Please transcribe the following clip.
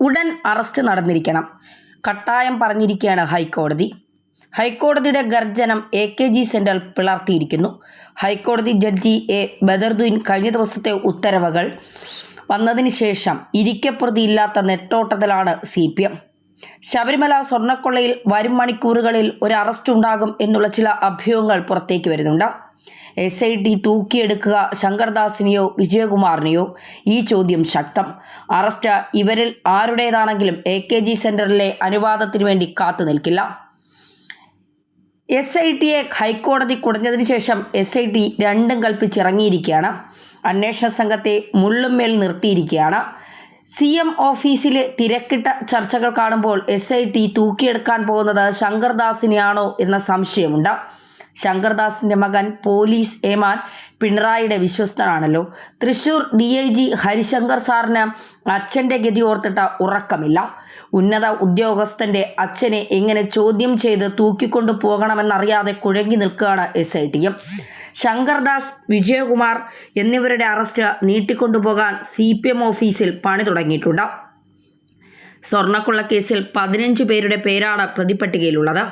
ഉടൻ അറസ്റ്റ് നടന്നിരിക്കണം. കട്ടായം പറഞ്ഞിരിക്കുകയാണ് ഹൈക്കോടതി. ഹൈക്കോടതിയുടെ ഗർജനം AKG സെന്റർ പിളർത്തിയിരിക്കുന്നു. ഹൈക്കോടതി ജഡ്ജി A. ബദറുദ്ദീൻ കഴിഞ്ഞ ദിവസത്തെ ഉത്തരവുകൾ വന്നതിന് ശേഷം ഇരിക്കപ്രതിയില്ലാത്ത നെട്ടോട്ടത്തിലാണ് CPM. ശബരിമല സ്വർണ്ണക്കൊള്ളയിൽ വരും മണിക്കൂറുകളിൽ ഒരു അറസ്റ്റ് ഉണ്ടാകും എന്നുള്ള ചില അഭ്യൂഹങ്ങൾ പുറത്തേക്ക് വരുന്നുണ്ട്. SIT തൂക്കിയെടുക്കുക ശങ്കർദാസിനെയോ വിജയകുമാറിനെയോ? ഈ ചോദ്യം ശക്തം. അറസ്റ്റ് ഇവരിൽ ആരുടേതാണെങ്കിലും AKG സെന്ററിലെ അനുവാദത്തിനു വേണ്ടി കാത്തു നിൽക്കില്ല. SITയെ ഹൈക്കോടതി കുടഞ്ഞതിന് ശേഷം SIT രണ്ടും കൽപ്പിച്ചിറങ്ങിയിരിക്കുകയാണ്. അന്വേഷണ സംഘത്തെ മുള്ളുമേൽ നിർത്തിയിരിക്കുകയാണ്. CM ഓഫീസിലെ തിരക്കിട്ട ചർച്ചകൾ കാണുമ്പോൾ SIT തൂക്കിയെടുക്കാൻ പോകുന്നത് ശങ്കർദാസിനെയാണോ എന്ന സംശയമുണ്ട്. ശങ്കർദാസിൻ്റെ മകൻ പോലീസ് ഏമാൻ പിണറായിയുടെ വിശ്വസ്തനാണല്ലോ. തൃശൂർ DIG ഹരിശങ്കർ സാറിന് അച്ഛൻ്റെ ഗതി ഓർത്തിട്ട് ഉറക്കമില്ല. ഉന്നത ഉദ്യോഗസ്ഥൻ്റെ അച്ഛനെ എങ്ങനെ ചോദ്യം ചെയ്ത് തൂക്കിക്കൊണ്ടു പോകണമെന്നറിയാതെ കുഴങ്ങി നിൽക്കുകയാണ് SITയും. ശങ്കർദാസ്, വിജയകുമാർ എന്നിവരുടെ അറസ്റ്റ് നീട്ടിക്കൊണ്ടുപോകാൻ CPM ഓഫീസിൽ പണി തുടങ്ങിയിട്ടുണ്ട്. സ്വർണ്ണക്കൊള്ളക്കേസിൽ 15 പേരുടെ പേരാണ് പ്രതിപ്പട്ടികയിലുള്ളത്.